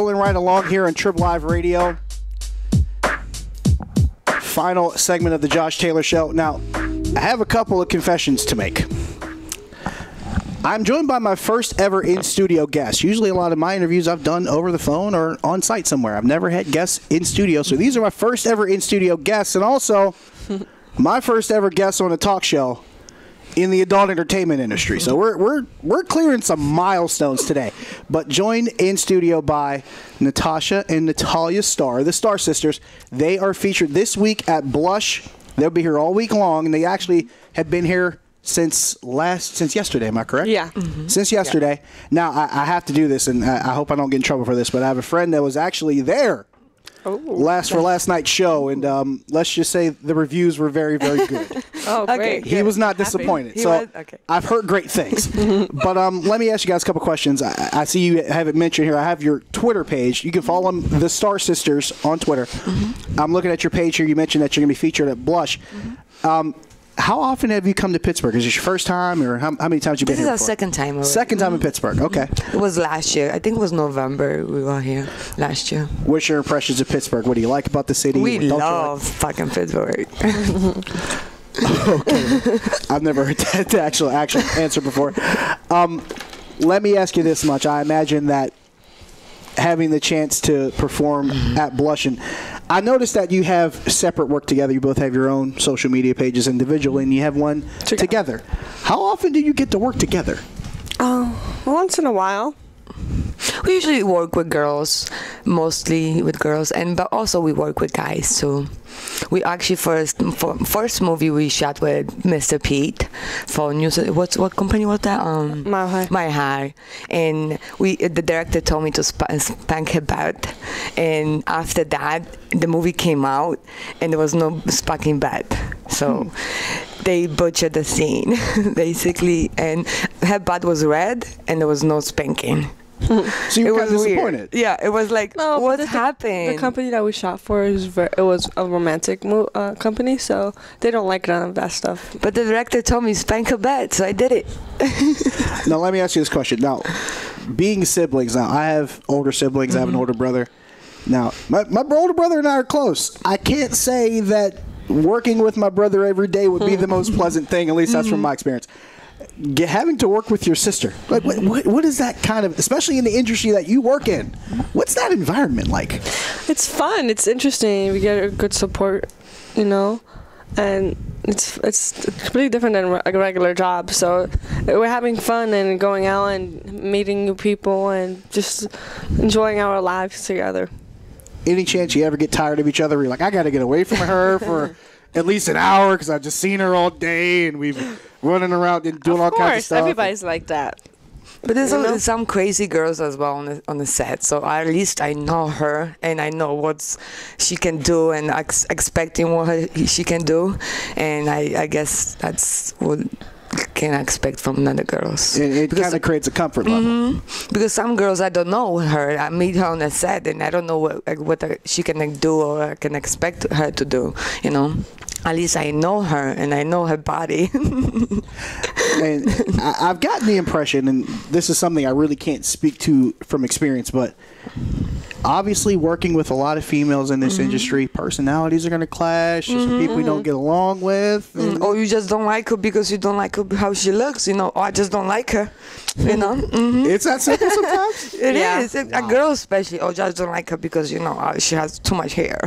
rolling right along here on TribLIVE Radio. Final segment of the Josh Taylor Show. Now, I have a couple of confessions to make. I'm joined by my first ever in-studio guest. Usually a lot of my interviews I've done over the phone or on site somewhere. I've never had guests in studio. So these are my first ever in-studio guests, and also my first ever guest on a talk show in the adult entertainment industry. So we're clearing some milestones today. But joined in studio by Natasha and Natalia Starr, the Starr sisters. They are featured this week at Blush. They'll be here all week long, and they actually have been here since yesterday. Am I correct? Yeah. Mm-hmm. Since yesterday. Yeah. Now, I have to do this, and I hope I don't get in trouble for this, but I have a friend that was actually there last night's show, and let's just say the reviews were very, very good. Oh, great. He was not disappointed. I've heard great things. But let me ask you guys a couple questions. I see you have it mentioned here. I have your Twitter page. You can follow them, the Starr Sisters, on Twitter. Mm-hmm. I'm looking at your page here. You mentioned that you're going to be featured at Blush. Mm-hmm. How often have you come to Pittsburgh? Is this your first time, or how many times have you been here before? This is our second time already. Second time in Pittsburgh, okay. It was last year. I think it was November we were here last year. What's your impressions of Pittsburgh? What do you like about the city? We love fucking Pittsburgh. Okay. I've never heard that actual answer before. Let me ask you this much. I imagine that having the chance to perform at Blush, and I noticed that you have separate work together. You both have your own social media pages individually, and you have one together. How often do you get to work together? Once in a while. We usually work with girls, mostly with girls, but also we work with guys too. We actually first movie we shot with Mr. Pete for news. What company was that? Mile High. Mile High, and the director told me to spank her butt, and after that the movie came out and there was no spanking butt, so they butchered the scene basically, and her butt was red and there was no spanking. So you were kind of disappointed. Yeah, it was like, what happened? The company that we shot for it was a romantic company, so they don't like none of that stuff. But the director told me spank her butt, so I did it. Now let me ask you this question. Now, being siblings, now I have older siblings. I have an older brother. Now, my older brother and I are close. I can't say that working with my brother every day would be the most pleasant thing. At least that's from my experience. Having to work with your sister, like what is that kind of, especially in the industry that you work in, what's that environment like? It's fun. It's interesting. We get a good support, and it's completely different than a regular job. So we're having fun and going out and meeting new people and just enjoying our lives together. Any chance you ever get tired of each other? You're like, I got to get away from her for at least an hour because I've just seen her all day and we've running around and doing all kinds of stuff. Everybody's like that. But there's some crazy girls as well on the set. So at least I know her and I know what she can do and expecting what she can do. And I guess that's what can expect from other girls. It kind of creates a comfort level. Because some girls, I don't know her. I meet her on the set and I don't know what she can do or I can expect her to do, At least I know her and I know her body. And I've gotten the impression, and this is something I really can't speak to from experience, but obviously working with a lot of females in this industry, personalities are going to clash. There's some people you don't get along with. Or you just don't like her because you don't like how she looks, or I just don't like her, It's that simple sometimes? It is. A girl especially, or just don't like her because, she has too much hair.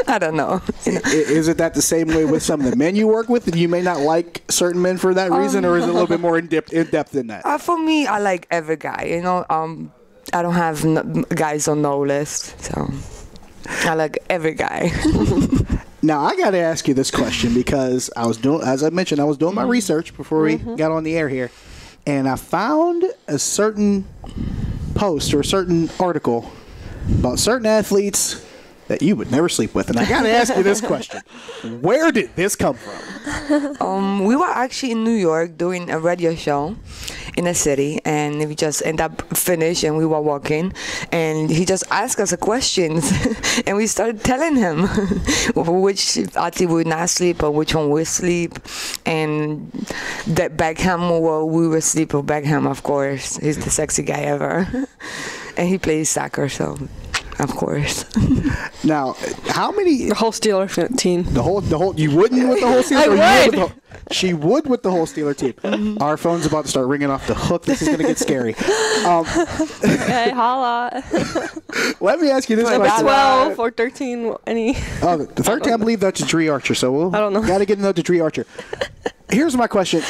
I don't know. Is it that the same way with some of the men you work with, and you may not like certain men for that reason, or is it a little bit more in depth than that? For me, I like every guy, I don't have guys on no list, so I like every guy. Now, I got to ask you this question because as I mentioned, I was doing my research before we got on the air here, and I found a certain post or a cerin article about certain athletes that you would never sleep with. And I got to ask you this question. Where did this come from? We were actually in New York doing a radio show in a city, and we just ended up finished and we were walking, and he just asked us a question and we started telling him which athlete would not sleep or which one would sleep, and that Beckham, well, we would sleep with Beckham, of course. He's the sexy guy ever. and he plays soccer, so of course. Now, how many? The whole Steeler team. The whole. You wouldn't with the whole Steeler. I or you would. with she would with the whole Steeler team. Our phone's about to start ringing off the hook. This is going to get scary. Hey, holla. Let me ask you this Number question. 12 or 13, any. Oh, the 13, I believe that's a Dree Archer. So I don't know. Got to get to know the Dree Archer. Here's my question.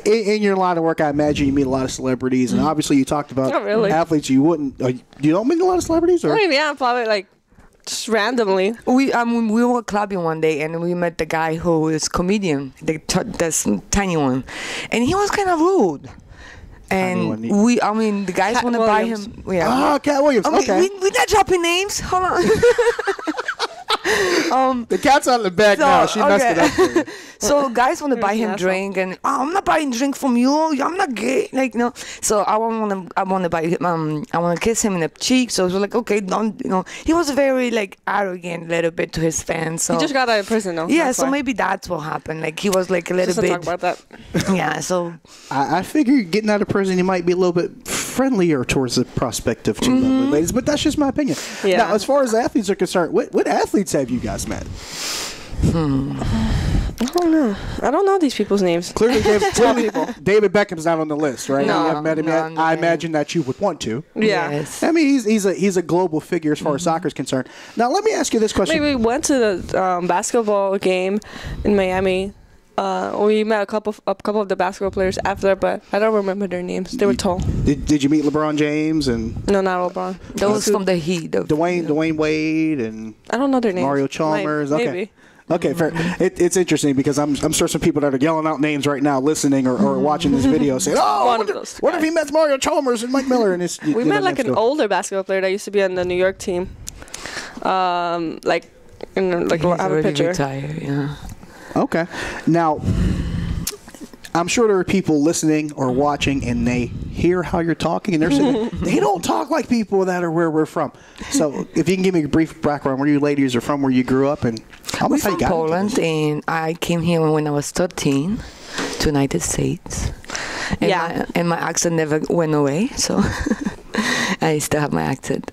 In your line of work, I imagine you meet a lot of celebrities, and obviously you talked about Not really. athletes you wouldn't. You don't meet a lot of celebrities, or I mean, yeah, probably like just randomly. We were clubbing one day and we met the guy who is comedian, this tiny one, and he was kind of rude. And the guys Cat want to buy Williams. him. Yeah. Oh, Cat Williams. Okay. We're not dropping names. Hold on. The cat's out of the bag now. She messed it up for you. So guys want to buy him asshole. drink, and I'm not buying drink from you. I'm not gay. Like no. So I want to buy him. I want to kiss him in the cheek. So it was like, okay, don't. He was very like arrogant, a little bit to his fans. So He just got out of prison, though. yeah. That's So why. maybe that's what happened. Like he was like a little Just to bit. talk about that. Yeah. So I figure getting out of prison, you might be a little bit friendlier towards the prospect of two lovely ladies, but that's just my opinion. Yeah. Now, as far as athletes are concerned, what athletes have you guys met? I don't know. I don't know these people's names. Clearly, David Beckham's not on the list, right? No, you haven't met him yet. no. I imagine that you would want to. Yeah. Yes. I mean, he's a global figure as far as soccer is concerned. Now, let me ask you this question. Maybe we went to the basketball game in Miami. We met a couple of the basketball players after, but I don't remember their names. They were tall. Did you meet LeBron James and No, not LeBron. those from the Heat. Dwayne Wade and I don't know their names. Mario Chalmers? Okay. Maybe. Okay, fair. It's interesting because I'm sure some people that are yelling out names right now, listening or watching this video, saying, "Oh, One of those what if he met Mario Chalmers and Mike Miller?" And it's, We met like an older basketball player that used to be on the New York team. I have a picture. Retired, yeah. Okay. Now, I'm sure there are people listening or watching, and they hear how you're talking, and they're saying they don't talk like people that are where we're from. So, if you can give me a brief background where you ladies are from, where you grew up, and how We're much how you from got into Poland, this. and I came here when I was 13 to United States. And Yeah. my accent never went away, so I still have my accent.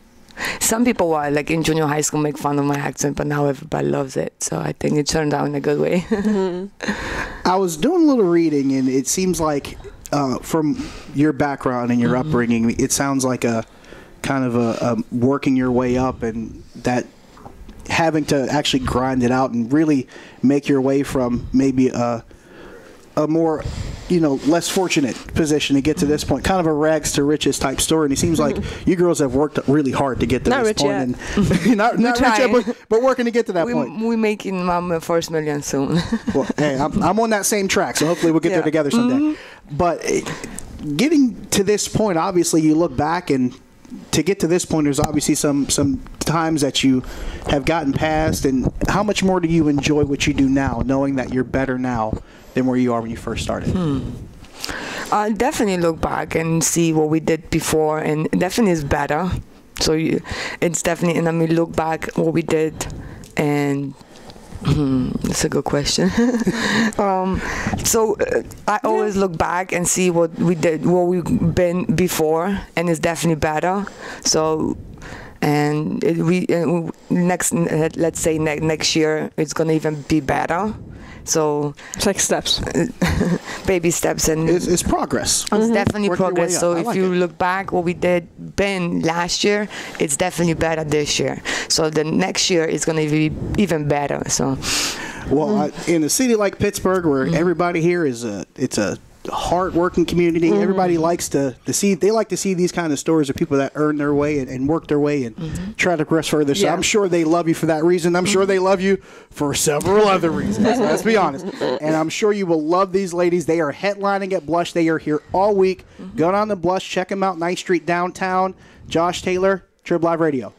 Some people were like in junior high school make fun of my accent, but now everybody loves it. So I think it turned out in a good way. I was doing a little reading, and it seems like from your background and your upbringing, it sounds like a kind of a working your way up, and that having to actually grind it out and really make your way from maybe a more less fortunate position to get to this point, kind of a rags to riches type story. And it seems like you girls have worked really hard to get to Not this rich point. yet. And not rich yet, trying. but working to get to that point. We're making my first million soon. Well, hey, I'm on that same track, so hopefully we'll get there Yeah. together someday. But getting to this point, obviously, you look back, and to get to this point, there's obviously some times that you have gotten past. And how much more do you enjoy what you do now, knowing that you're better now than where you are when you first started? I definitely look back and see what we did before, and it definitely is better. So it's definitely, and I mean, look back what we did, and that's a good question. I always look back and see what we did, what we've been before, and it's definitely better. So. And next year it's gonna even be better. So It's like steps. baby steps, and It's progress. it's definitely Work your way progress. up. So I if like you it. look back what we did last year, it's definitely better this year. So the next year is gonna be even better. So Well, in a city like Pittsburgh, where everybody here is it's a hard-working community, everybody likes to see. They like to see these kind of stories of people that earn their way and work their way and try to progress further. So Yeah. I'm sure they love you for that reason. I'm sure they love you for several other reasons. Let's be honest. And I'm sure you will love these ladies. They are headlining at Blush. They are here all week. Go down to Blush. Check them out. 9th Street downtown. Josh Taylor, TribLIVE Radio.